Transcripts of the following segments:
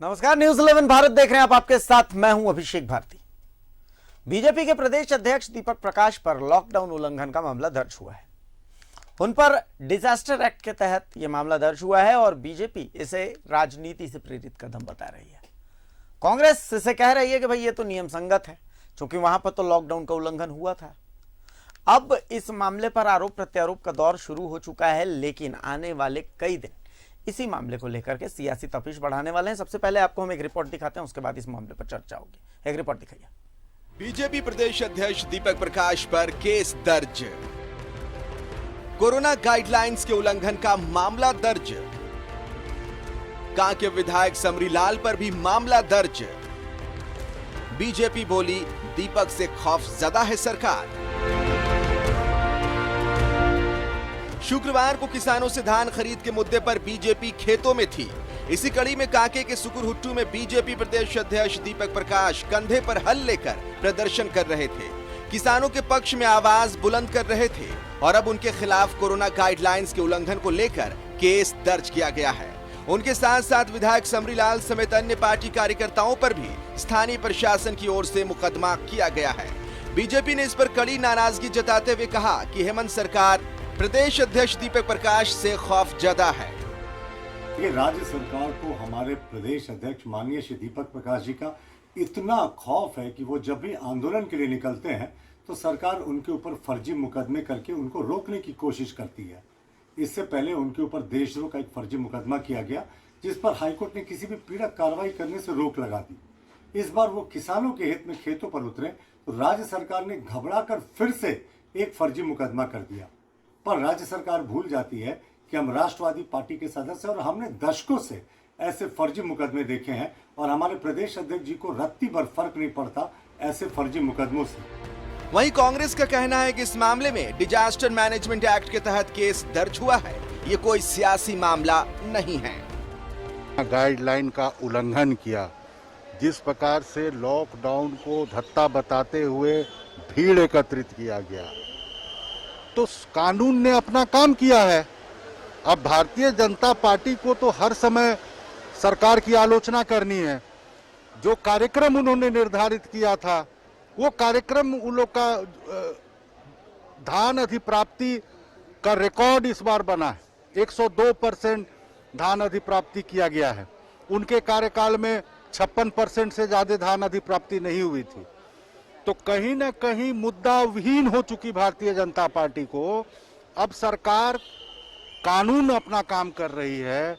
नमस्कार, न्यूज 11 भारत देख रहे हैं आप। आपके साथ मैं हूं अभिषेक भारती। बीजेपी के प्रदेश अध्यक्ष दीपक प्रकाश पर लॉकडाउन उल्लंघन का मामला दर्ज हुआ है। उन पर डिजास्टर एक्ट के तहत यह मामला दर्ज हुआ है और बीजेपी इसे राजनीति से प्रेरित कदम बता रही है। कांग्रेस इसे कह रही है कि भाई ये तो नियम संगत है, क्योंकि वहां पर तो लॉकडाउन का उल्लंघन हुआ था। अब इस मामले पर आरोप प्रत्यारोप का दौर शुरू हो चुका है, लेकिन आने वाले कई दिन इसी मामले को लेकर के सियासी तपिश बढ़ाने वाले हैं। सबसे पहले आपको हम एक रिपोर्ट दिखाते हैं, उसके बाद इस मामले पर चर्चा होगी। एक रिपोर्ट दिखाइए। बीजेपी प्रदेश अध्यक्ष दीपक प्रकाश पर केस दर्ज। कोरोना गाइडलाइंस के उल्लंघन का मामला दर्ज। कांके विधायक समरीलाल पर भी मामला दर्ज। बीजेपी बोली, दीपक से खौफजदा है सरकार। शुक्रवार को किसानों से धान खरीद के मुद्दे पर बीजेपी खेतों में थी। इसी कड़ी में कांके के सुकुरहुट्टू में बीजेपी प्रदेश अध्यक्ष दीपक प्रकाश कंधे पर हल लेकर प्रदर्शन कर रहे थे। किसानों के पक्ष में आवाज बुलंद कर रहे थे और अब उनके खिलाफ कोरोना गाइडलाइंस के उल्लंघन को लेकर केस दर्ज किया गया है। उनके साथ साथ विधायक समरीलाल समेत अन्य पार्टी कार्यकर्ताओं पर भी स्थानीय प्रशासन की ओर से मुकदमा किया गया है। बीजेपी ने इस पर कड़ी नाराजगी जताते हुए कहा कि हेमंत सरकार प्रदेश अध्यक्ष दीपक प्रकाश से खौफजदा है। ये राज्य सरकार को हमारे प्रदेश अध्यक्ष माननीय श्री दीपक प्रकाश जी का इतना खौफ है कि वो जब भी आंदोलन के लिए निकलते हैं तो सरकार उनके ऊपर फर्जी मुकदमे करके उनको रोकने की कोशिश करती है। इससे पहले उनके ऊपर देशद्रोह का एक फर्जी मुकदमा किया गया, जिस पर हाईकोर्ट ने किसी भी पीड़क कार्रवाई करने से रोक लगा दी। इस बार वो किसानों के हित में खेतों पर उतरे तो राज्य सरकार ने घबराकर फिर से एक फर्जी मुकदमा कर दिया। पर राज्य सरकार भूल जाती है कि हम राष्ट्रवादी पार्टी के सदस्य और हमने दशकों से ऐसे फर्जी मुकदमे देखे हैं और हमारे प्रदेश अध्यक्ष जी को रत्ती भर फर्क नहीं पड़ता ऐसे फर्जी मुकदमों से। वहीं कांग्रेस का कहना है कि इस मामले में डिजास्टर मैनेजमेंट एक्ट के तहत केस दर्ज हुआ है, ये कोई सियासी मामला नहीं है। गाइडलाइन का उल्लंघन किया, जिस प्रकार से लॉकडाउन को धत्ता बताते हुए भीड़ एकत्रित किया गया, तो कानून ने अपना काम किया है। अब भारतीय जनता पार्टी को तो हर समय सरकार की आलोचना करनी है। जो कार्यक्रम उन्होंने निर्धारित किया था, वो कार्यक्रम उन लोग का धान अधिप्राप्ति का रिकॉर्ड इस बार बना है। 102% धान अधिप्राप्ति किया गया है। उनके कार्यकाल में 56% से ज्यादा धान अधिप्राप्ति नहीं हुई थी। तो कहीं ना कहीं मुद्दा विहीन हो चुकी भारतीय जनता पार्टी को। अब सरकार कानून अपना काम कर रही है।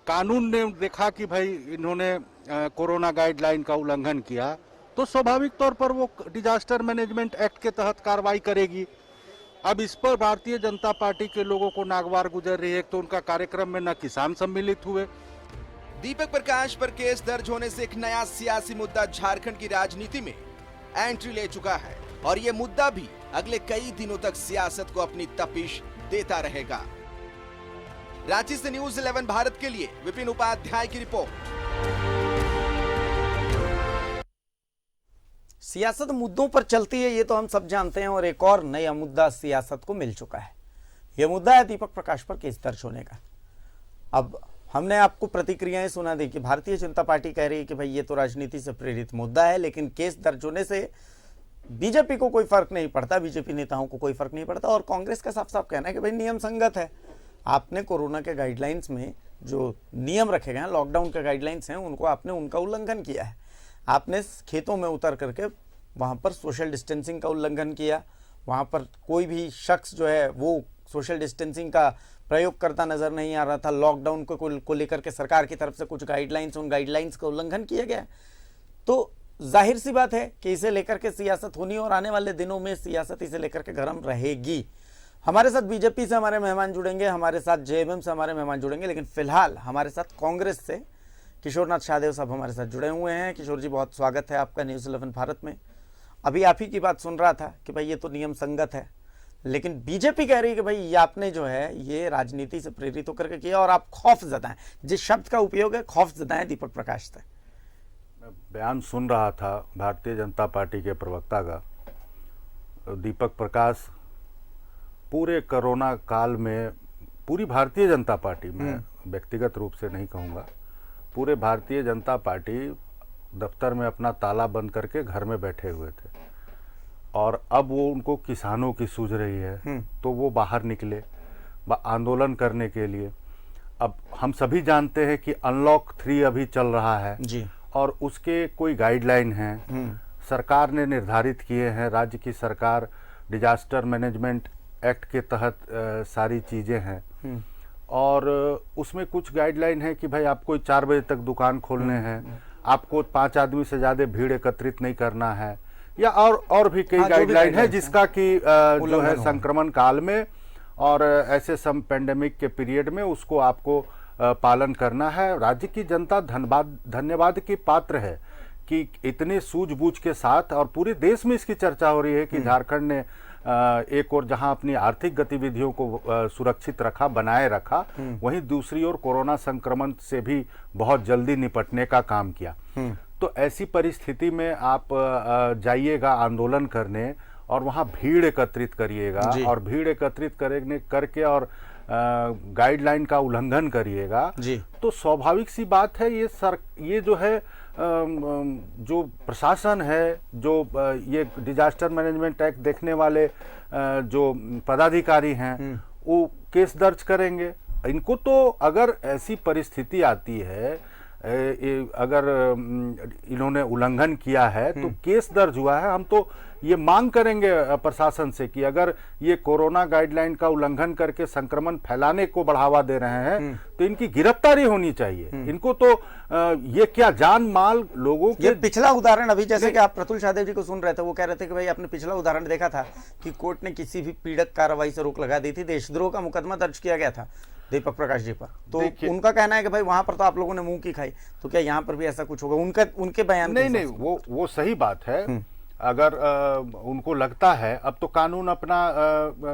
कानून ने देखा कि भाई इन्होंने कोरोना गाइडलाइन का उल्लंघन किया, तो स्वाभाविक तौर पर वो डिजास्टर मैनेजमेंट एक्ट के तहत कार्रवाई करेगी। अब इस पर भारतीय जनता पार्टी के लोगों को नागवार गुजर रही है। तो उनका कार्यक्रम में न किसान सम्मिलित हुए। दीपक प्रकाश पर केस दर्ज होने से एक नया सियासी मुद्दा झारखंड की राजनीति में एंट्री ले चुका है और ये मुद्दा भी अगले कई दिनों तक सियासत को अपनी तपिश देता रहेगा। रांची से न्यूज 11 भारत के लिए विपिन उपाध्याय की रिपोर्ट। सियासत मुद्दों पर चलती है, ये तो हम सब जानते हैं, और एक और नया मुद्दा सियासत को मिल चुका है। यह मुद्दा है दीपक प्रकाश पर केस दर्ज होने का। अब हमने आपको प्रतिक्रियाएं सुना दी कि भारतीय जनता पार्टी कह रही है कि भाई ये तो राजनीति से प्रेरित मुद्दा है, लेकिन केस दर्ज होने से बीजेपी को कोई फर्क नहीं पड़ता, बीजेपी नेताओं को कोई फर्क नहीं पड़ता। और कांग्रेस का साफ साफ कहना है कि भाई नियम संगत है। आपने कोरोना के गाइडलाइंस में जो नियम रखे गए हैं, लॉकडाउन के गाइडलाइंस हैं, उनको आपने उनका उल्लंघन किया है। आपने खेतों में उतर करके वहाँ पर सोशल डिस्टेंसिंग का उल्लंघन किया। वहाँ पर कोई भी शख्स जो है वो सोशल डिस्टेंसिंग का प्रयोग करता नजर नहीं आ रहा था। लॉकडाउन को लेकर के सरकार की तरफ से कुछ गाइडलाइंस, उन गाइडलाइंस का उल्लंघन किया गया। तो जाहिर सी बात है कि इसे लेकर के सियासत होनी, और आने वाले दिनों में सियासत इसे लेकर के गर्म रहेगी। हमारे साथ बीजेपी से हमारे मेहमान जुड़ेंगे, हमारे साथ जेएमएम से हमारे मेहमान जुड़ेंगे, लेकिन फिलहाल हमारे साथ कांग्रेस से किशोरनाथ शाहदेव साहब हमारे साथ जुड़े हुए हैं। किशोर जी, बहुत स्वागत है आपका न्यूज़ 11 भारत में। अभी आप ही की बात सुन रहा था कि भाई ये तो नियम संगत है, लेकिन बीजेपी कह रही है कि भाई ये आपने जो है ये राजनीति से प्रेरित होकर के किया और आप खौफ जताएं। जिस शब्द का उपयोग है खौफ जताएं दीपक प्रकाश से। मैं बयान सुन रहा था भारतीय जनता पार्टी के प्रवक्ता का। दीपक प्रकाश पूरे कोरोना काल में पूरी भारतीय जनता पार्टी में, व्यक्तिगत रूप से नहीं कहूँगा, पूरे भारतीय जनता पार्टी दफ्तर में अपना ताला बंद करके घर में बैठे हुए थे और अब वो उनको किसानों की सूझ रही है तो वो बाहर निकले आंदोलन करने के लिए। अब हम सभी जानते हैं कि अनलॉक 3 अभी चल रहा है जी, और उसके कोई गाइडलाइन हैं सरकार ने निर्धारित किए हैं। राज्य की सरकार डिजास्टर मैनेजमेंट एक्ट के तहत सारी चीज़ें हैं और उसमें कुछ गाइडलाइन है कि भाई आपको 4 बजे तक दुकान खोलने हैं, आपको 5 आदमी से ज़्यादा भीड़ एकत्रित नहीं करना है, या और भी कई गाइडलाइन है जिसका कि जो है संक्रमण काल में और ऐसे सम पेंडेमिक के पीरियड में उसको आपको पालन करना है। राज्य की जनता धन्यवाद की पात्र है कि इतने सूझबूझ के साथ, और पूरे देश में इसकी चर्चा हो रही है कि झारखंड ने एक और जहां अपनी आर्थिक गतिविधियों को सुरक्षित रखा, बनाए रखा, वहीं दूसरी ओर कोरोना संक्रमण से भी बहुत जल्दी निपटने का काम किया। तो ऐसी परिस्थिति में आप जाइएगा आंदोलन करने और वहां भीड़ एकत्रित करिएगा और भीड़ एकत्रित करके और गाइडलाइन का उल्लंघन करिएगा तो स्वाभाविक सी बात है ये जो है जो प्रशासन है, जो ये डिजास्टर मैनेजमेंट एक्ट देखने वाले जो पदाधिकारी हैं वो केस दर्ज करेंगे। इनको तो अगर ऐसी परिस्थिति आती है, अगर इन्होंने उल्लंघन किया है तो केस दर्ज हुआ है, हम तो ये मांग करेंगे प्रशासन से कि अगर ये कोरोना गाइडलाइन का उल्लंघन करके संक्रमण फैलाने को बढ़ावा दे रहे हैं तो इनकी गिरफ्तारी होनी चाहिए। इनको तो ये क्या जान माल लोगों के, ये पिछला उदाहरण अभी जैसे कि आप प्रतुल शाहदेव जी को सुन रहे थे, वो कह रहे थे कि भाई आपने पिछला उदाहरण देखा था कि कोर्ट ने किसी भी पीड़क कार्रवाई से रोक लगा दी थी, देशद्रोह का मुकदमा दर्ज किया गया था दीपक प्रकाश जी पर। तो उनका कहना है कि भाई वहां पर तो आप लोगों ने मुंह की खाई, तो क्या यहाँ पर भी ऐसा कुछ होगा? उनके बयान नहीं, वो सही बात है। अगर उनको लगता है, अब तो कानून अपना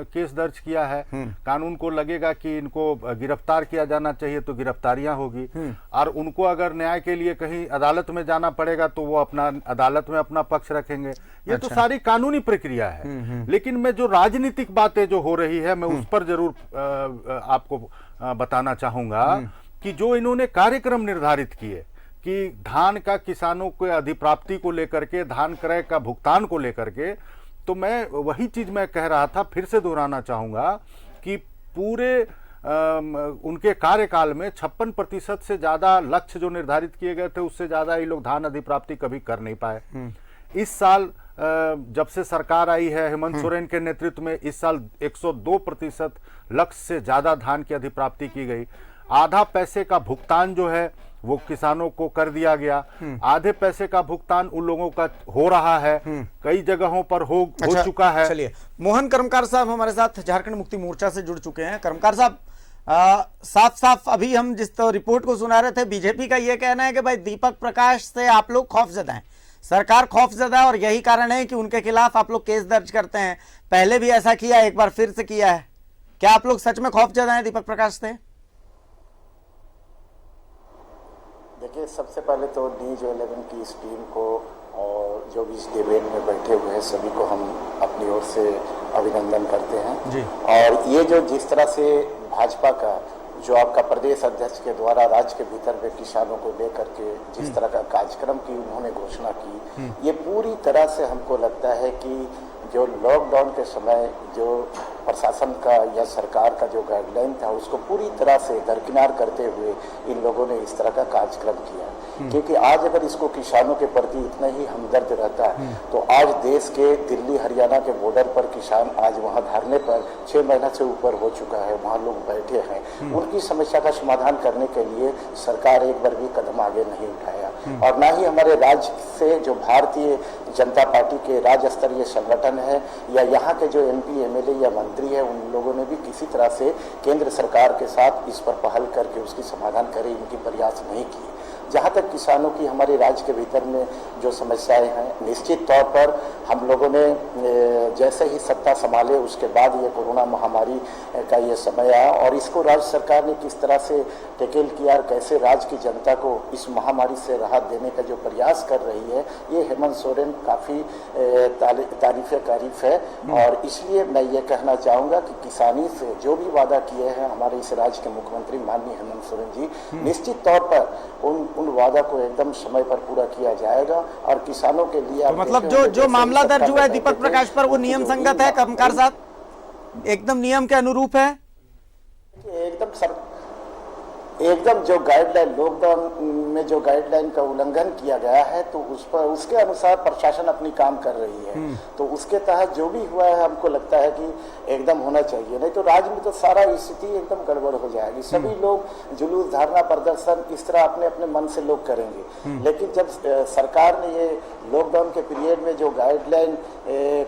केस दर्ज किया है, कानून को लगेगा कि इनको गिरफ्तार किया जाना चाहिए तो गिरफ्तारियां होगी, और उनको अगर न्याय के लिए कहीं अदालत में जाना पड़ेगा तो वो अपना अदालत में अपना पक्ष रखेंगे। ये तो सारी कानूनी प्रक्रिया है। लेकिन मैं जो राजनीतिक बातें जो हो रही है मैं उस पर जरूर आपको बताना चाहूंगा कि जो इन्होंने कार्यक्रम निर्धारित किए कि धान का किसानों को अधिप्राप्ति को लेकर के, धान क्रय का भुगतान को लेकर के, तो मैं वही चीज मैं कह रहा था, फिर से दोहराना चाहूंगा कि पूरे उनके कार्यकाल में 56% से ज्यादा लक्ष्य जो निर्धारित किए गए थे उससे ज्यादा ये लोग धान अधिप्राप्ति कभी कर नहीं पाए। इस साल जब से सरकार आई है हेमंत सोरेन के नेतृत्व में, इस साल 102% लक्ष्य से ज्यादा धान की अधिप्राप्ति की गई। आधा पैसे का भुगतान जो है वो किसानों को कर दिया गया, आधे पैसे का भुगतान उन लोगों का हो रहा है, कई जगहों पर हो चुका है। चलिए, मोहन कर्मकार साहब हमारे साथ झारखंड मुक्ति मोर्चा से जुड़ चुके हैं। कर्मकार साहब, साफ साफ अभी हम जिस तो रिपोर्ट को सुना रहे थे, बीजेपी का यह कहना है कि भाई दीपक प्रकाश से आप लोग खौफजदा हैं, सरकार खौफजदा है और यही कारण है कि उनके खिलाफ आप लोग केस दर्ज करते हैं। पहले भी ऐसा किया, एक बार फिर से किया है। क्या आप लोग सच में खौफजदा हैं दीपक प्रकाश से? देखिए, सबसे पहले तो न्यूज 11 की इस टीम को और जो भी इस डिबेट में बैठे हुए हैं सभी को हम अपनी ओर से अभिनंदन करते हैं जी। और ये जो जिस तरह से भाजपा का जो आपका प्रदेश अध्यक्ष के द्वारा राज्य के भीतर में किसानों को लेकर के जिस तरह का कार्यक्रम की उन्होंने घोषणा की, ये पूरी तरह से हमको लगता है कि जो लॉकडाउन के समय जो प्रशासन का या सरकार का जो गाइडलाइन था उसको पूरी तरह से दरकिनार करते हुए इन लोगों ने इस तरह का कार्यक्रम किया। क्योंकि आज अगर इसको किसानों के प्रति इतना ही हमदर्द रहता तो आज देश के दिल्ली हरियाणा के बॉर्डर पर किसान आज वहां धरने पर 6 महीना से ऊपर हो चुका है, वहां लोग बैठे हैं। उनकी समस्या का समाधान करने के लिए सरकार एक बार भी कदम आगे नहीं उठाया, और ना ही हमारे राज्य से जो भारतीय जनता पार्टी के राज्य स्तरीय संगठन है या यहाँ के जो MP MLA या मंत्री है, उन लोगों ने भी किसी तरह से केंद्र सरकार के साथ इस पर पहल करके उसकी समाधान करे इनकी प्रयास नहीं किए। जहाँ तक किसानों की हमारे राज्य के भीतर में जो समस्याएं हैं, निश्चित तौर पर हम लोगों ने जैसे ही सत्ता संभाले उसके बाद ये कोरोना महामारी का ये समय आया और इसको राज्य सरकार ने किस तरह से टैकल किया और कैसे राज्य की जनता को इस महामारी से राहत देने का जो प्रयास कर रही है, ये हेमंत सोरेन काफ़ी तारीफ़ तारीफ है। और इसलिए मैं ये कहना चाहूँगा कि किसानी से जो भी वादा किए हैं हमारे इस राज्य के मुख्यमंत्री माननीय हेमंत सोरेन जी, निश्चित तौर पर उन वादा को एकदम समय पर पूरा किया जाएगा। और किसानों के लिए तो मतलब जो मामला दर्ज हुआ है दीपक प्रकाश पर, वो नियम संगत है कर्मकार साहब, एकदम नियम के अनुरूप है? एकदम जो गाइडलाइन, लॉकडाउन में जो गाइडलाइन का उल्लंघन किया गया है तो उस पर उसके अनुसार प्रशासन अपनी काम कर रही है। तो उसके तहत जो भी हुआ है हमको लगता है कि एकदम होना चाहिए, नहीं तो राज्य में तो सारा स्थिति एकदम गड़बड़ हो जाएगी। सभी लोग जुलूस, धरना, प्रदर्शन इस तरह अपने अपने मन से लोग करेंगे। लेकिन जब सरकार ने ये लॉकडाउन के पीरियड में जो गाइडलाइन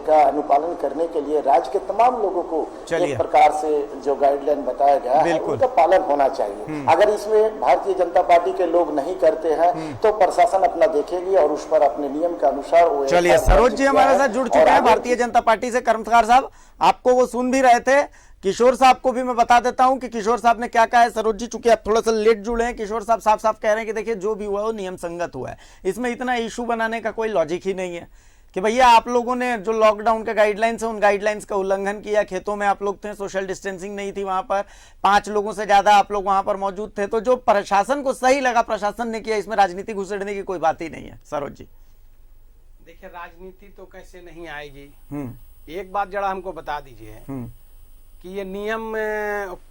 का अनुपालन करने के लिए राज्य के तमाम लोगों को एक प्रकार से जो गाइडलाइन बताया गया है उनका पालन होना चाहिए। अगर इसमें भारतीय जनता पार्टी के लोग नहीं करते हैं तो प्रशासन अपना देखेगी और उस पर अपने नियम के अनुसार। चलिए, सरोज जी हमारे साथ जुड़ चुके हैं भारतीय जनता पार्टी से। कर्मकार साहब आपको वो सुन भी रहे थे, किशोर साहब को भी मैं बता देता हूं कि किशोर साहब ने क्या कहा है। सरोज जी चूंकि आप थोड़ा सा लेट जुड़े हैं, किशोर साहब साफ साफ कह रहे हैं कि देखिए जो भी हुआ वो नियम संगत हुआ है, इसमें इतना इशू बनाने का कोई लॉजिक ही नहीं है कि भैया आप लोगों ने जो लॉकडाउन के गाइडलाइंस है उन गाइडलाइंस का उल्लंघन किया। खेतों में आप लोग थे, सोशल डिस्टेंसिंग नहीं थी, वहां पर 5 लोगों से ज्यादा आप लोग वहां पर मौजूद थे। तो जो प्रशासन को सही लगा प्रशासन ने किया, इसमें राजनीति घुसेड़ने की कोई बात ही नहीं है। सरोज जी देखिए, राजनीति तो कैसे नहीं आएगी। एक बात जरा हमको बता दीजिए कि ये नियम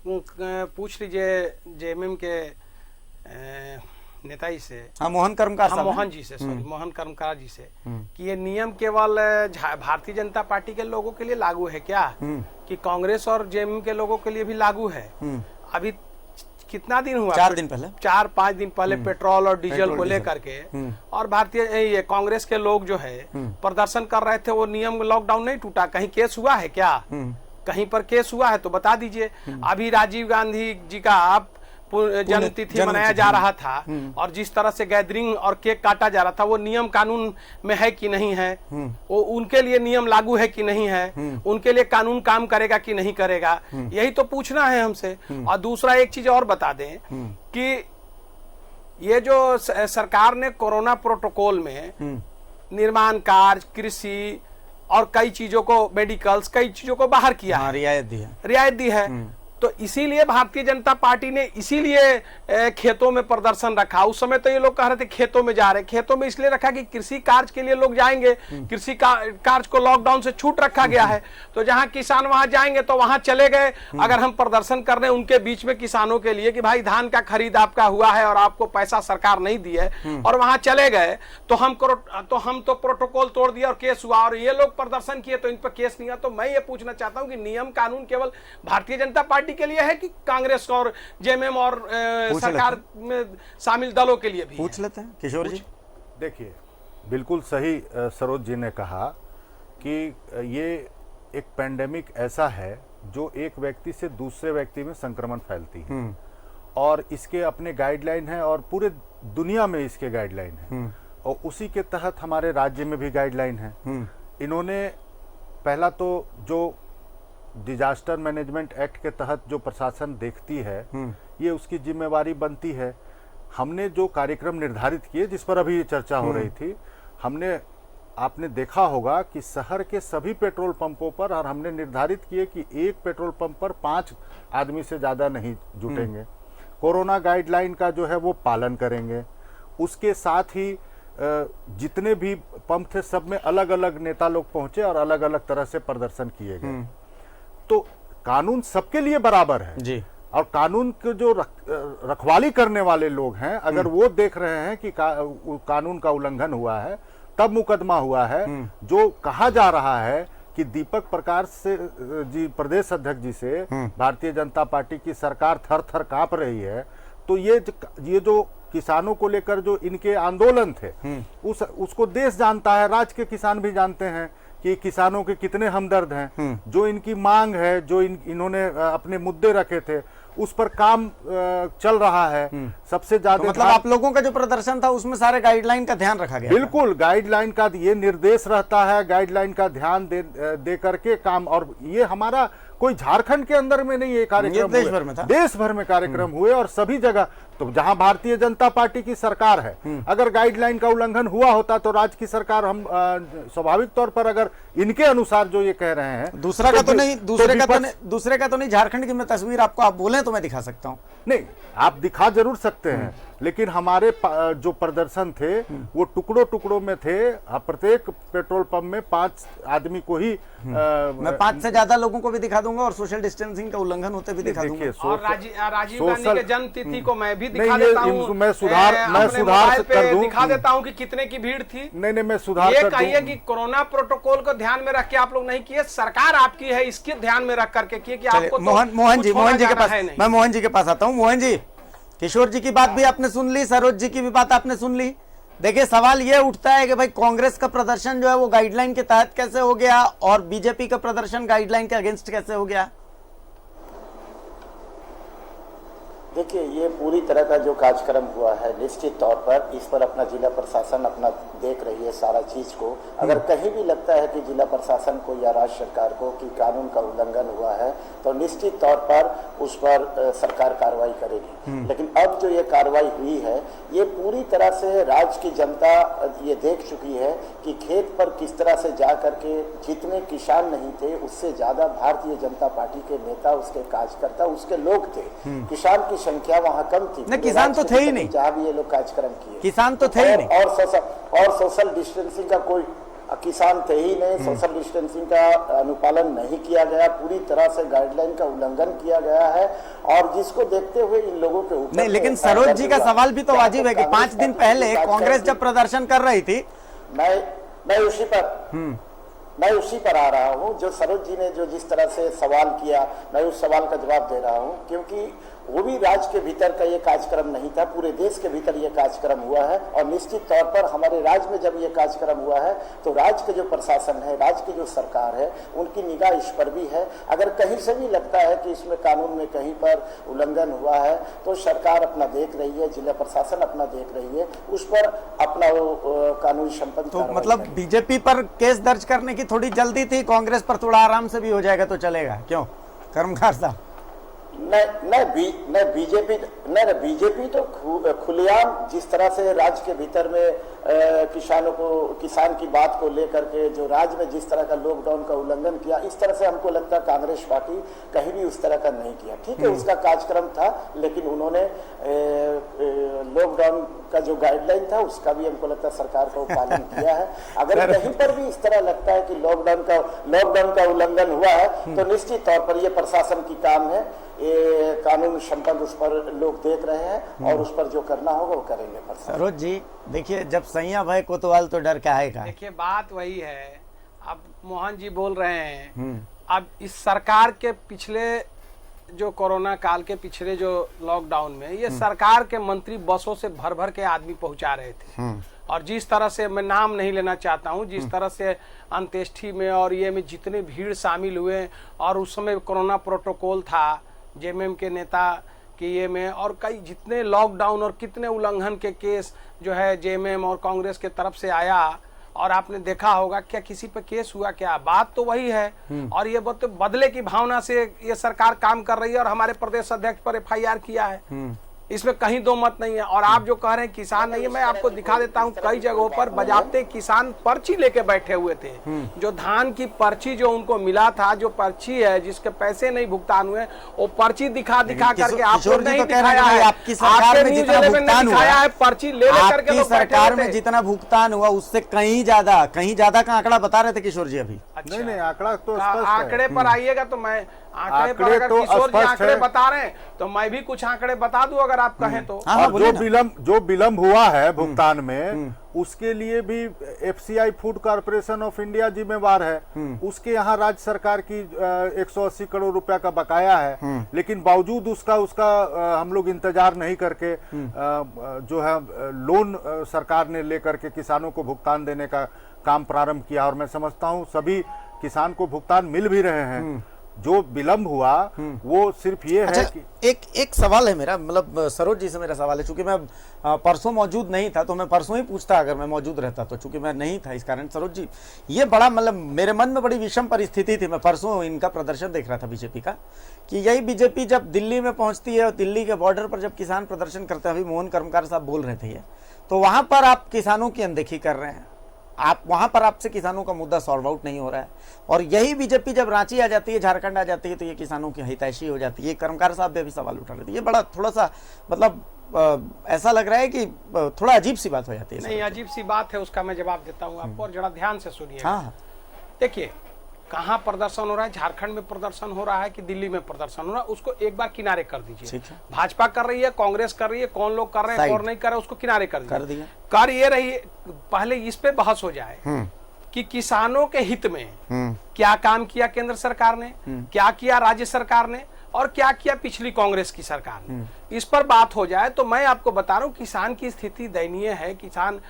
पूछ लीजिए जेएमएम के नेता जी से, मोहन कर्मकार साहब, मोहन जी से, सॉरी मोहन कर्मकार जी से, कि ये नियम केवल भारतीय जनता पार्टी के लोगों के लिए लागू है क्या, कि कांग्रेस और जेएमएम के लोगों के लिए भी लागू है? अभी कितना दिन हुआ? 4 दिन पहले, 4-5 दिन पहले पेट्रोल और डीजल को लेकर के और भारतीय कांग्रेस के लोग जो है प्रदर्शन कर रहे थे, वो नियम लॉकडाउन नहीं टूटा। कहीं केस हुआ है क्या? कहीं पर केस हुआ है तो बता दीजिए। अभी राजीव गांधी जी का जन्मतिथि मनाया जा रहा था और जिस तरह से गैदरिंग और केक काटा जा रहा था, वो नियम कानून में है कि नहीं है? वो उनके लिए नियम लागू है कि नहीं है? उनके लिए कानून काम करेगा कि नहीं करेगा? यही तो पूछना है हमसे। और दूसरा एक चीज और बता दें कि ये जो सरकार ने कोरोना प्रोटोकॉल में निर्माण कार्य, कृषि और कई चीजों को, मेडिकल्स, कई चीजों को बाहर किया, रियायत दी है। तो इसीलिए भारतीय जनता पार्टी ने इसीलिए खेतों में प्रदर्शन रखा। उस समय तो ये लोग कह रहे थे खेतों में जा रहे, खेतों में इसलिए रखा कि कृषि कार्य के लिए लोग जाएंगे, कृषि कार्य को लॉकडाउन से छूट रखा गया है, तो जहां किसान वहां जाएंगे तो वहां चले गए। अगर हम प्रदर्शन कर रहे हैं उनके बीच में किसानों के लिए कि भाई धान का खरीद आपका हुआ है और आपको पैसा सरकार नहीं दी है, और वहां चले गए तो हम तो प्रोटोकॉल तोड़ दिया और केस हुआ, और ये लोग प्रदर्शन किए तो इन पर केस नहीं हुआ। तो मैं ये पूछना चाहता हूं कि नियम कानून केवल भारतीय जनता पार्टी के लिए है कि कांग्रेस और जेएमएम और सरकार में शामिल दलों के लिए भी? पूछ लेते हैं किशोर जी। देखिए, बिल्कुल सही सरोज जी ने कहा कि ये एक पैंडेमिक ऐसा है जो एक व्यक्ति से दूसरे व्यक्ति में संक्रमण फैलती है, और इसके अपने गाइडलाइन है और पूरे दुनिया में इसके गाइडलाइन है, और उसी के तहत हमारे राज्य में भी गाइडलाइन है। इन्होंने पहला तो जो डिजास्टर मैनेजमेंट एक्ट के तहत जो प्रशासन देखती है, ये उसकी जिम्मेवारी बनती है। हमने जो कार्यक्रम निर्धारित किए, जिस पर अभी चर्चा हो रही थी, आपने देखा होगा कि शहर के सभी पेट्रोल पंपों पर, और हमने निर्धारित किए कि एक पेट्रोल पंप पर 5 आदमी से ज्यादा नहीं जुटेंगे। कोरोना गाइडलाइन का जो है वो पालन करेंगे। उसके साथ ही जितने भी पंप थे सब में अलग अलग नेता लोग पहुंचे और अलग अलग तरह से प्रदर्शन किए गए। तो कानून सबके लिए बराबर है जी, और कानून के जो रखवाली करने वाले लोग हैं, अगर वो देख रहे हैं कि कानून का उल्लंघन हुआ है, तब मुकदमा हुआ है। जो कहा जा रहा है कि दीपक प्रकाश से जी, प्रदेश अध्यक्ष जी से भारतीय जनता पार्टी की सरकार थर थर कांप रही है, तो ये जो किसानों को लेकर जो इनके आंदोलन थे, उसको देश जानता है, राज्य के किसान भी जानते हैं कि किसानों के कितने हमदर्द हैं। जो इनकी मांग है, जो इन्होंने अपने मुद्दे रखे थे, उस पर काम चल रहा है। सबसे ज्यादा मतलब आप लोगों का जो प्रदर्शन था उसमें सारे गाइडलाइन का ध्यान रखा गया? बिल्कुल, गाइडलाइन का ये निर्देश रहता है, गाइडलाइन का ध्यान दे करके काम। और ये हमारा कोई झारखंड के अंदर में नहीं, ये कार्यक्रम देश भर में था, देश भर में कार्यक्रम हुए और सभी जगह तो जहां भारतीय जनता पार्टी की सरकार है, अगर गाइडलाइन का उल्लंघन हुआ होता तो राज्य की सरकार हम स्वाभाविक तौर पर अगर इनके अनुसार जो ये कह रहे हैं, दूसरे का तो नहीं झारखंड की मैं तस्वीर आपको आप बोले तो मैं दिखा सकता हूं। नहीं, आप दिखा जरूर सकते हैं, लेकिन हमारे जो प्रदर्शन थे वो टुकड़ों टुकड़ों में थे। प्रत्येक पेट्रोल पंप में 5 आदमी को ही मैं 5 से ज्यादा लोगों को भी दिखा दूंगा और सोशल डिस्टेंसिंग का उल्लंघन होते भी दिखा दूंगा। और राजीव गांधी के जन्म तिथि को मैं भी दिखा देता हूं। मैं सुधार कर दूं, दिखा देता हूं कि कितने की भीड़ थी। नहीं, मैं सुधार ये कर दूं। कहिए कि कोरोना प्रोटोकॉल को ध्यान में रख के आप लोग नहीं किए, सरकार आपकी है इसके ध्यान में रख करके किए कि आपको मोहन जी के पास मैं मोहन जी के पास आता हूं। मोहन जी, किशोर जी की बात भी आपने सुन ली, सरोज जी की भी बात आपने सुन ली। देखिए, सवाल ये उठता है कि भाई कांग्रेस का प्रदर्शन जो है वो गाइडलाइन के तहत कैसे हो गया और बीजेपी का प्रदर्शन गाइडलाइन के अगेंस्ट कैसे हो गया? देखिए, ये पूरी तरह का जो कार्यक्रम हुआ है, निश्चित तौर पर इस पर अपना जिला प्रशासन अपना देख रही है सारा चीज को। अगर कहीं भी लगता है कि जिला प्रशासन को या राज्य सरकार को कि कानून का उल्लंघन हुआ है तो निश्चित तौर पर उस पर सरकार कार्रवाई करेगी। लेकिन अब जो ये कार्रवाई हुई है, ये पूरी तरह से राज्य की जनता ये देख चुकी है कि खेत पर किस तरह से जा करके जितने किसान नहीं थे उससे ज्यादा भारतीय जनता पार्टी के नेता, उसके कार्यकर्ता, उसके लोग थे। किसान की संख्या वहां कम थी। नहीं, किसान तो थे ही नहीं जहां भी ये लोग कार्यक्रम किए, किसान तो थे ही नहीं। और सोशल डिस्टेंसिंग का कोई किसान थे ही नहीं। सोशल डिस्टेंसिंग का अनुपालन नहीं किया गया, पूरी तरह से गाइडलाइन का उल्लंघन किया गया है। और जिसको देखते हुए इन लोगों के ऊपर नहीं, लेकिन सरोज जी का सवाल भी तो वाजिब है कि 5 दिन पहले कांग्रेस जब प्रदर्शन कर रही थी, मैं उसी पर आ रहा हूं। जो सरोज जी ने जो जिस तरह से सवाल किया, मैं उस सवाल का जवाब दे रहा हूं, क्योंकि वो भी राज्य के भीतर का ये कार्यक्रम नहीं था, पूरे देश के भीतर ये कार्यक्रम हुआ है। और निश्चित तौर पर हमारे राज्य में जब ये कार्यक्रम हुआ है तो राज्य के जो प्रशासन है, राज्य की जो सरकार है, उनकी निगाह इस पर भी है। अगर कहीं से भी लगता है कि इसमें कानून में कहीं पर उल्लंघन हुआ है तो सरकार अपना देख रही है, जिला प्रशासन अपना देख रही है, उस पर अपना वो कानूनी संपन्न। तो मतलब बीजेपी पर केस दर्ज करने की थोड़ी जल्दी थी, कांग्रेस पर थोड़ा आराम से भी हो जाएगा तो चलेगा, क्यों कर्मकार साहब? बीजेपी तो खुलेआम जिस तरह से राज्य के भीतर में किसान की बात को लेकर के जो राज्य में जिस तरह का लॉकडाउन का उल्लंघन किया, इस तरह से हमको लगता है कांग्रेस पार्टी कहीं भी उस तरह का नहीं किया। ठीक है, उसका कार्यक्रम था, लेकिन उन्होंने लॉकडाउन का जो गाइडलाइन था उसका भी हमको लगता है सरकार का पालन किया है। अगर कहीं पर भी इस तरह लगता है कि लॉकडाउन का उल्लंघन हुआ है तो निश्चित तौर पर यह प्रशासन की काम है, ये कानून संपन्न उस पर लोग देख रहे हैं और उस पर जो करना होगा वो करेंगे। सरोज जी, देखिए, जब सैया भाई कोतवाल तो डर क्या है का। देखिए, बात वही है। अब मोहन जी बोल रहे हैं, अब इस सरकार के पिछले जो कोरोना काल के पिछले जो लॉकडाउन में ये सरकार के मंत्री बसों से भर भर के आदमी पहुंचा रहे थे। और जिस तरह से, मैं नाम नहीं लेना चाहता हूं, जिस तरह से अंत्येष्टि में और ये में जितने भीड़ शामिल हुए, और उस समय कोरोना प्रोटोकॉल था जेएमएम के नेता के ये में, और कई जितने लॉकडाउन और कितने उल्लंघन के केस जो है जेएमएम और कांग्रेस के तरफ से आया, और आपने देखा होगा क्या किसी पे केस हुआ? क्या बात तो वही है। और ये बदले की भावना से ये सरकार काम कर रही है और हमारे प्रदेश अध्यक्ष पर एफआईआर किया है, इसमें कहीं दो मत नहीं है। और आप जो कह रहे हैं किसान नहीं है, मैं आपको दिखा देता हूं, कई जगहों पर बजाते किसान पर्ची लेके बैठे हुए थे। जो धान की पर्ची जो उनको मिला था, जो पर्ची है जिसके पैसे नहीं भुगतान हुए, वो पर्ची दिखा करके आपको नहीं दिखाया है। आपकी सरकार में जितना भुगतान हुआ है, पर्ची ले करके आपकी सरकार में जितना भुगतान हुआ उससे कहीं ज्यादा का आंकड़ा बता रहे थे किशोर जी अभी। नहीं, आंकड़ा तो आंकड़े पर आइएगा तो मैं आंकड़े पर, अगर किशोर जी आंकड़े बता रहे हैं तो मैं भी कुछ आंकड़े बता दूं अगर आप कहें तो। जो विलंब हुआ है भुगतान में, उसके लिए भी FCI food corporation of India जिम्मेवार है। उसके यहाँ राज्य सरकार की 180 करोड़ रुपया का बकाया है, लेकिन बावजूद उसका हम लोग इंतजार नहीं करके जो है लोन सरकार ने लेकर के किसानों को भुगतान देने का काम प्रारंभ किया। और मैं समझता हूँ सभी किसान को भुगतान मिल भी रहे हैं। जो विलंब हुआ वो सिर्फ ये अच्छा, है कि एक सवाल है मेरा, मतलब सरोज जी से मेरा सवाल है, चूंकि मैं परसों मौजूद नहीं था तो मैं परसों ही पूछता अगर मैं मौजूद रहता तो, चूंकि मैं नहीं था इस कारण। सरोज जी, ये बड़ा मतलब मेरे मन में बड़ी विषम परिस्थिति थी, मैं परसों इनका प्रदर्शन देख रहा था बीजेपी का, कि यही बीजेपी जब दिल्ली में पहुंचती है और दिल्ली के बॉर्डर पर जब किसान प्रदर्शन करते हैं, अभी मोहन कर्मकार साहब बोल रहे थे, तो वहां पर आप किसानों की अनदेखी कर रहे हैं, आप वहां पर आपसे किसानों का मुद्दा सॉल्व आउट नहीं हो रहा है। और यही बीजेपी जब रांची आ जाती है, झारखंड आ जाती है, तो ये किसानों की हितैषी हो जाती है। ये कर्मकार साहब भी अभी सवाल उठा रहे थे, ये बड़ा थोड़ा सा मतलब ऐसा लग रहा है कि थोड़ा अजीब सी बात हो जाती है। नहीं, अजीब सी बात है, उसका मैं जवाब देता हूँ आपको, और जरा ध्यान से सुनिए। हाँ, देखिए कहाँ प्रदर्शन हो रहा है, झारखंड में प्रदर्शन हो रहा है कि दिल्ली में प्रदर्शन हो रहा है, उसको एक बार किनारे कर दीजिए। ठीक है। भाजपा कर रही है, कांग्रेस कर रही है, कौन लोग कर रहे हैं, कौन नहीं कर रहे, उसको किनारे कर दिया। कर ये रही, पहले इस पे बहस हो जाए कि किसानों के हित में क्या काम किया केंद्र सरकार ने, क्या किया राज्य सरकार ने, और क्या किया पिछली कांग्रेस की सरकार ने, इस पर बात हो जाए तो मैं आपको बता रहा हूं किसान की स्थिति दयनीय है। किसान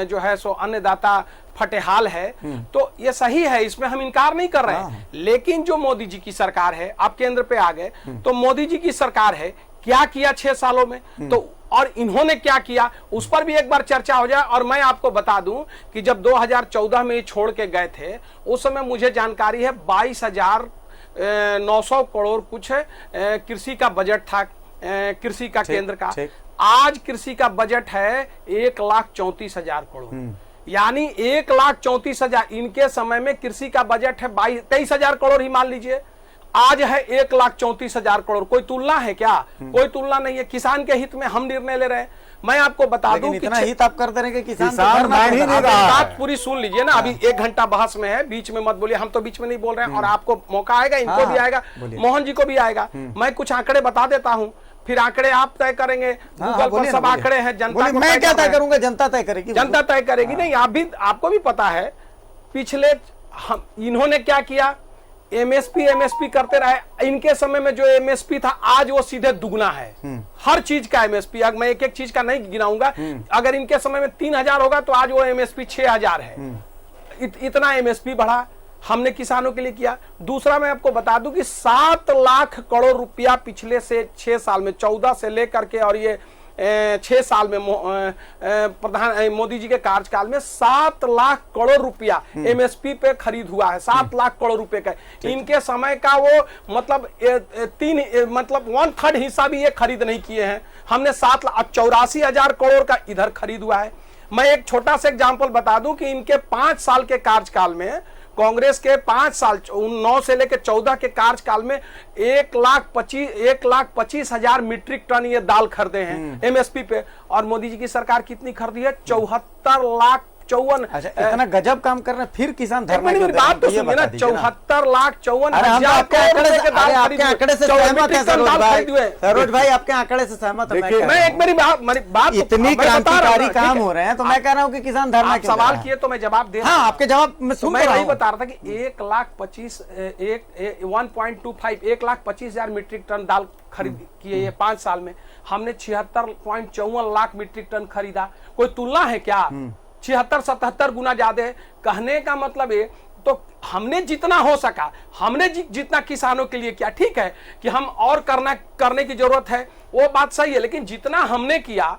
जो है सो अन्नदाता फटेहाल है, तो ये सही है, इसमें हम इनकार नहीं कर रहे हैं। लेकिन जो मोदी जी की सरकार है, आप केंद्र पे आ गए, तो मोदी जी की सरकार है, क्या किया 6 सालों में, तो और इन्होंने क्या किया उस पर भी एक बार चर्चा हो जाए। और मैं आपको बता दूं कि जब 2014 में छोड़ के गए थे, उस समय मुझे जानकारी है 22,900 करोड़ कुछ कृषि का बजट था, कृषि का केंद्र का। आज कृषि का बजट है 1,34,000 करोड़, यानी 1,34,000। इनके समय में कृषि का बजट है 23,000 करोड़ ही मान लीजिए, आज है 1,34,000 करोड़। कोई तुलना है क्या? कोई तुलना नहीं है। किसान के हित में हम निर्णय ले रहे हैं। मैं आपको बता दूं कि इतना हित आप कर दे रहे हैं कि किसान मान ही नहीं रहा है। बात पूरी सुन लीजिए ना, अभी 1 घंटा बहस में है, बीच में मत बोलिए, हम तो बीच में नहीं बोल रहे हैं, और आपको मौका आएगा, इनको भी आएगा, मोहन जी को भी आएगा। मैं कुछ आंकड़े बता देता हूं, फिर आंकड़े आप तय करेंगे, गूगल पर सब आंकड़े हैं, जनता को मैं क्या तय करूंगा, जनता तय करेगी, जनता तय करेगी। नहीं, आप भी, आपको भी पता है पिछले इन्होंने क्या किया, एमएसपी करते रहे। इनके समय में जो एमएसपी था आज वो सीधे दुगना है, हर चीज का एमएसपी। मैं एक एक चीज का नहीं गिनाऊंगा, अगर इनके समय में 3,000 होगा तो आज वो एमएसपी 6,000 है। इतना एमएसपी बढ़ा हमने किसानों के लिए किया। दूसरा मैं आपको बता दूं कि 7 लाख करोड़ रुपया पिछले से 6 साल में, 14 से लेकर के और ये 6 साल में प्रधान मोदी जी के कार्यकाल में 7 लाख करोड़ रुपया एमएसपी पे खरीद हुआ है। 7 लाख करोड़ रुपए का इनके समय का वो मतलब 1/3 हिस्सा भी ये खरीद नहीं किए हैं। हमने 84,000 करोड़ का इधर खरीद हुआ है। मैं एक छोटा सा एग्जांपल बता दूं कि इनके 5 साल के कार्यकाल में, कांग्रेस के 5 साल 9 से लेकर 14 के कार्यकाल में 1,25,000 मीट्रिक टन ये दाल खरीदे हैं एमएसपी पे। और मोदी जी की सरकार कितनी खरीदी है? 74,54,000। अच्छा, इतना गजब काम कर रहे हैं, फिर किसान धरना क्यों दे रहे हैं? बात तो सुनिए ना, 74,54,000 आपके आंकड़े से सहमत है सरोज भाई, आपके आंकड़े से सहमत है। मैं एक मेरी बात इतनी क्रांतिकारी काम हो रहे हैं तो मैं कह रहा हूँ कि किसान धरना क्यों? सवाल किए तो मैं जवाब दे रहा हूं। हाँ, आपके जवाब मैं सुन रहा हूं। मैं बता रहा था कि 1,25,000 मीट्रिक टन दाल खरीद किए ये 5 साल में। हमने 76.54 लाख मीट्रिक टन खरीदा। कोई तुलना है क्या? 76-77 गुना ज्यादा है। कहने का मतलब है तो हमने जितना हो सका, हमने जितना किसानों के लिए किया, ठीक है कि हम और करने की जरूरत है, वो बात सही है, लेकिन जितना हमने किया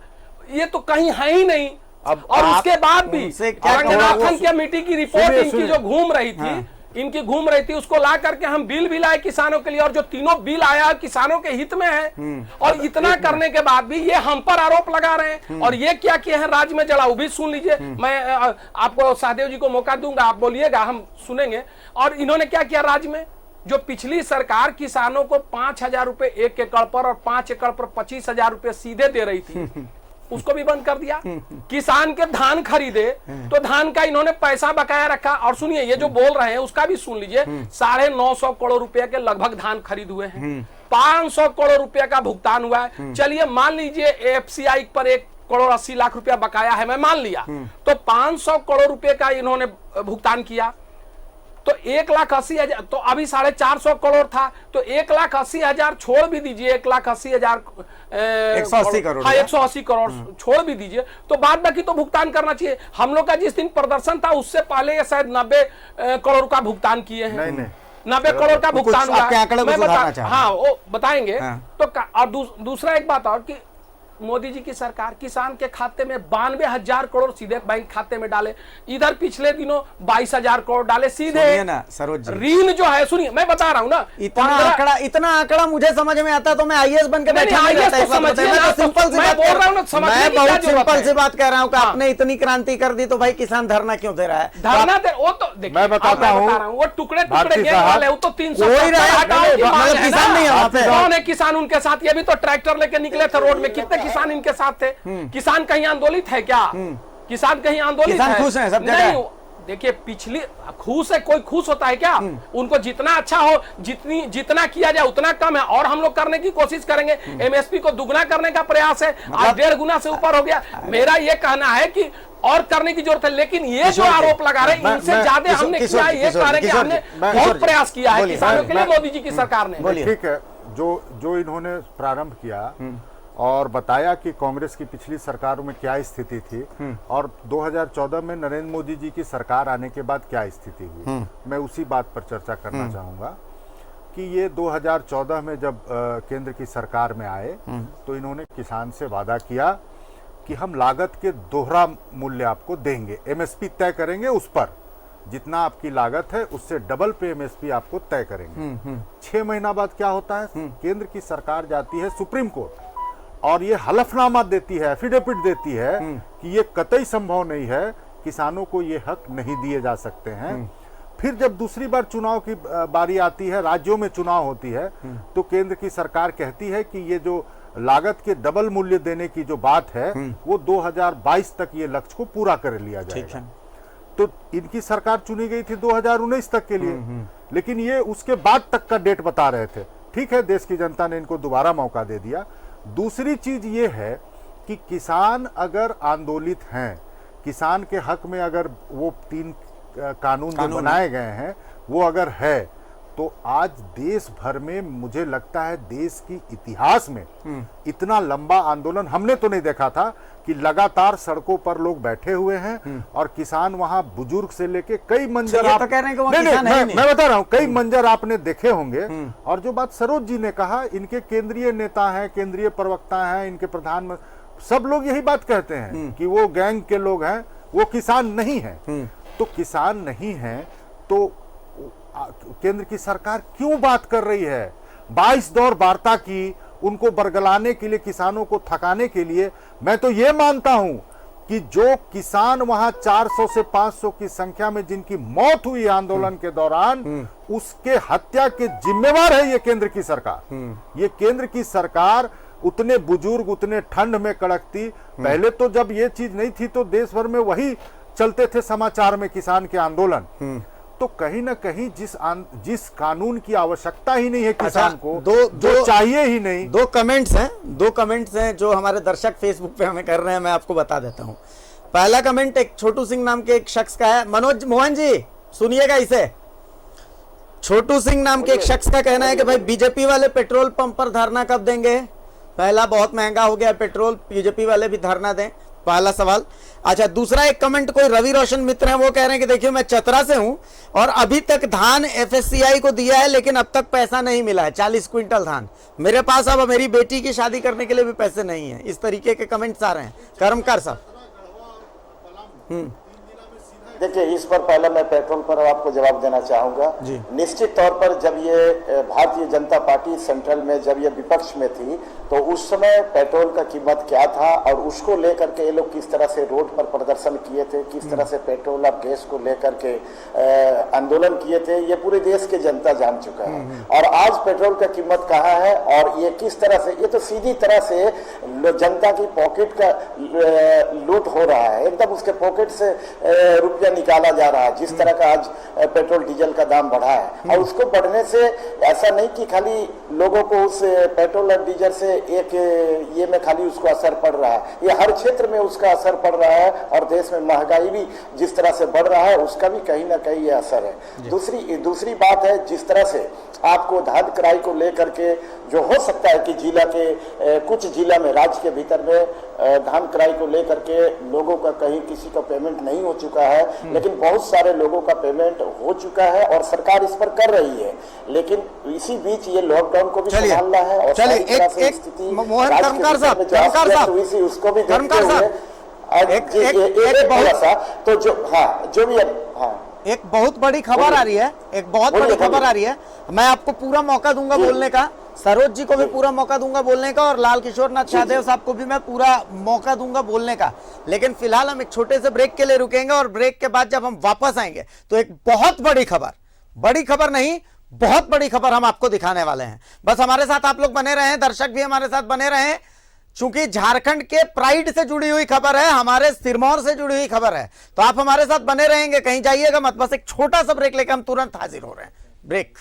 ये तो कहीं है ही नहीं। और उसके बाद भी रंगनाथन कमेटी की रिपोर्ट इनकी जो घूम रही थी, इनकी घूम रही थी, उसको ला करके हम बिल भी लाए किसानों के लिए, और जो तीनों बिल आया किसानों के हित में है। और इतना करने के बाद भी ये हम पर आरोप लगा रहे हैं। और ये क्या किए हैं, राज्य में जला, वो भी सुन लीजिए। मैं आपको सहदेव जी को मौका दूंगा, आप बोलिएगा, हम सुनेंगे। और इन्होंने क्या किया राज्य में, जो पिछली सरकार किसानों को 5,000 रुपए 1 एकड़ पर और 5 एकड़ पर 25,000 रुपए सीधे दे रही थी, उसको भी बंद कर दिया। किसान के धान खरीदे तो धान का इन्होंने पैसा बकाया रखा। और सुनिए, ये जो बोल रहे हैं उसका भी सुन लीजिए। 950 करोड़ रुपए के लगभग धान खरीद हुए हैं। 500 करोड़ रुपए का भुगतान हुआ है। चलिए मान लीजिए एफसीआई पर 1,80,00,000 रुपया बकाया है, मैं मान लिया, तो 500 करोड़ रुपए का इन्होंने भुगतान किया, तो 1,80,000, तो अभी 450 करोड़ था, तो 1,80,000 छोड़ भी दीजिए, 1,80,000 180 करोड़, हाँ 180 करोड़ छोड़ भी दीजिए, तो बाद बाकी तो भुगतान करना चाहिए। हम लोग का जिस दिन प्रदर्शन था उससे पहले शायद 90 करोड़ का भुगतान किए हैं। नहीं, 90 करोड़ का कुछ भुगतान हुआ आपके आंकड़े को मैं सुधारना चाह रहे हैं। हाँ वो बताएंगे। हाँ। तो और दूसरा एक बात और कि मोदी जी की सरकार किसान के खाते में 92,000 करोड़ सीधे बैंक खाते में डाले, इधर पिछले दिनों 22,000 करोड़ डाले सीधे। सुनिए ना सरोज जी, ऋण जो है, सुनिए मैं बता रहा हूं ना, इतना आंकड़ा मुझे समझ में आता तो मैं आईएएस बन के बैठा नहीं रहता। IAS तो समझिए ना, सिंपल सी मैं बात बोल रहा हूं ना, समझने मैं की क्या बहुत जरूरत सिंपल है? सी बात कह रहा हूँ कि हाँ। आपने इतनी क्रांति कर दी तो भाई किसान धरना क्यों दे रहा है? धरना दे, वो तो देखिए, मैं बताता हूं, वो टुकड़े टुकड़े भारती गेंद साहब, वाले, वो तो 300 कोई रहा- हटाओ की मतलब मांग है किसान नहीं है ना। वहाँ पे। कौन है किसान उनके साथ? ये भी तो ट्रैक्टर लेके निकले थे रोड में, कितने किसान इनके साथ थे? किसान कहीं आंदोलित है क्या? किसान कहीं आंदोलित किसान है? खुश हैं सब जगह? नहीं, देखिए पिछली खुश है, कोई खुश होता है क्या? उनको जितना अच्छा हो, जितना किया जाए उतना कम है, और हम लोग करने की कोशिश करेंगे। एमएसपी को दुगना करने का प्रयास है, आज 1.5 गुना से ऊपर हो गया। मेरा ये कहना है कि और करने की जरूरत है, लेकिन ये जो आरोप लगा रहे हैं इनसे ज्यादा हमने किया है। ये कह रहे हैं कि हमने बहुत प्रयास किया है किसानों के लिए मोदी जी की सरकार ने। ठीक है, जो इन्होंने प्रारंभ किया और बताया कि कांग्रेस की पिछली सरकार में क्या स्थिति थी और 2014 में नरेंद्र मोदी जी की सरकार आने के बाद क्या स्थिति हुई, मैं उसी बात पर चर्चा करना चाहूंगा कि ये 2014 में जब केंद्र की सरकार में आए तो इन्होंने किसान से वादा किया कि हम लागत के दोहरा मूल्य आपको देंगे, एमएसपी तय करेंगे, उस पर जितना आपकी लागत है उससे डबल पे एमएसपी आपको तय करेंगे। 6 महीना बाद क्या होता है, केंद्र की सरकार जाती है सुप्रीम कोर्ट और ये हलफनामा देती है, एफिडेविट देती है कि ये कतई संभव नहीं है, किसानों को ये हक नहीं दिए जा सकते हैं। फिर जब दूसरी बार चुनाव की बारी आती है, राज्यों में चुनाव होती है, तो केंद्र की सरकार कहती है कि ये जो लागत के डबल मूल्य देने की जो बात है वो 2022 तक ये लक्ष्य को पूरा कर लिया जाएगा। तो इनकी सरकार चुनी गई थी 2019 तक के लिए, लेकिन ये उसके बाद तक का डेट बता रहे थे। ठीक है, देश की जनता ने इनको दोबारा मौका दे दिया। दूसरी चीज ये है कि किसान अगर आंदोलित हैं, किसान के हक में अगर वो 3 कानून जो बनाए गए हैं वो अगर है, तो आज देश भर में मुझे लगता है देश की इतिहास में इतना लंबा आंदोलन हमने तो नहीं देखा था कि लगातार सड़कों पर लोग बैठे हुए हैं और किसान वहां बुजुर्ग से लेके कई मंजर आप तो कह रहे हैं कि वहाँ नहीं, किसान है ही नहीं। मैं बता रहा हूं कई मंजर आपने देखे होंगे। और जो बात सरोज जी ने कहा, इनके केंद्रीय नेता हैं, केंद्रीय प्रवक्ता हैं, इनके प्रधानमंत्री, सब लोग यही बात कहते हैं कि वो गैंग के लोग हैं, वो किसान नहीं है। तो किसान नहीं है तो केंद्र की सरकार क्यों बात कर रही है? 22 दौर वार्ता की, उनको बरगलाने के लिए, किसानों को थकाने के लिए। मैं तो ये मानता हूं कि जो किसान वहां 400 से 500 की संख्या में जिनकी मौत हुई आंदोलन के दौरान, उसके हत्या के जिम्मेवार है ये केंद्र की सरकार। ये केंद्र की सरकार उतने बुजुर्ग, उतने ठंड में कड़कती। पहले तो जब ये चीज नहीं थी तो देश भर में वही चलते थे समाचार में, किसान के आंदोलन। तो कहीं ना कहीं जिस कानून की आवश्यकता ही नहीं है किसान को, जो चाहिए ही नहीं। 2 कमेंट्स हैं जो हमारे दर्शक फेसबुक पे हमें कर रहे हैं, मैं आपको बता देता हूं। पहला कमेंट एक छोटू सिंह नाम के एक शख्स का है। मनोज मोहन जी सुनिएगा इसे। छोटू सिंह नाम के एक शख्स का कहना है कि भाई बीजेपी वाले पेट्रोल पंप पर धरना कब देंगे? पहला, बहुत महंगा हो गया पेट्रोल, बीजेपी वाले भी धरना दें, पहला सवाल। अच्छा, दूसरा एक कमेंट कोई रवि रोशन मित्र हैं, वो कह रहे हैं कि देखिए मैं चतरा से हूं और अभी तक धान एफएससीआई को दिया है लेकिन अब तक पैसा नहीं मिला है, 40 क्विंटल धान मेरे पास, अब मेरी बेटी की शादी करने के लिए भी पैसे नहीं है। इस तरीके के कमेंट्स आ रहे हैं। कर्मकार साहब। देखिए, इस पर पहले मैं पेट्रोल पर आपको जवाब देना चाहूंगा। निश्चित तौर पर जब ये भारतीय जनता पार्टी सेंट्रल में जब ये विपक्ष में थी तो उस समय पेट्रोल का कीमत क्या था और उसको लेकर के ये लोग किस तरह से रोड पर प्रदर्शन किए थे, किस तरह से पेट्रोल और गैस को लेकर के आंदोलन किए थे, ये पूरे देश की जनता जान चुका है। और आज पेट्रोल का कीमत कहाँ है और ये किस तरह से, ये तो सीधी तरह से जनता की पॉकेट का लूट हो रहा है, एकदम उसके पॉकेट से रुपया निकाला जा रहा है। जिस तरह का आज पेट्रोल डीजल का दाम बढ़ा है और उसको बढ़ने से ऐसा नहीं कि खाली लोगों को उस पेट्रोल और डीजल से एक ये में खाली उसको असर पड़ रहा है, ये हर क्षेत्र में उसका असर पड़ रहा है और देश में महंगाई भी जिस तरह से बढ़ रहा है उसका भी कहीं ना कहीं ये असर है। दूसरी बात है, जिस तरह से आपको धान क्राई को लेकर के जो हो सकता है कि जिला के कुछ जिला में राज्य के भीतर में धान क्राई को लेकर के लोगों का कहीं किसी का पेमेंट नहीं हो चुका है, लेकिन बहुत सारे लोगों का पेमेंट हो चुका है और सरकार इस पर कर रही है। लेकिन इसी बीच ये लॉकडाउन को भी संभालना है और चलिए एक मोहन कर्मकार साहब उसको भी कर्मकार साहब तो जो भी एक बहुत बड़ी खबर आ रही है, एक बहुत बड़ी खबर आ रही है। मैं आपको पूरा मौका दूंगा बोलने का, सरोज जी को भी पूरा मौका दूंगा बोलने का, और लाल किशोर नाथ शाहदेव साहब को भी मैं पूरा मौका दूंगा बोलने का। लेकिन फिलहाल हम एक छोटे से ब्रेक के लिए रुकेंगे और ब्रेक के बाद जब हम वापस आएंगे तो एक बहुत बड़ी खबर नहीं, बहुत बड़ी खबर हम आपको दिखाने वाले हैं। बस हमारे साथ आप लोग बने रहें, दर्शक भी हमारे साथ बने रहें, चूंकि झारखंड के प्राइड से जुड़ी हुई खबर है, हमारे सिरमौर से जुड़ी हुई खबर है, तो आप हमारे साथ बने रहेंगे, कहीं जाइएगा मत। बस एक छोटा सा ब्रेक लेकर हम तुरंत हाजिर हो रहे हैं। ब्रेक।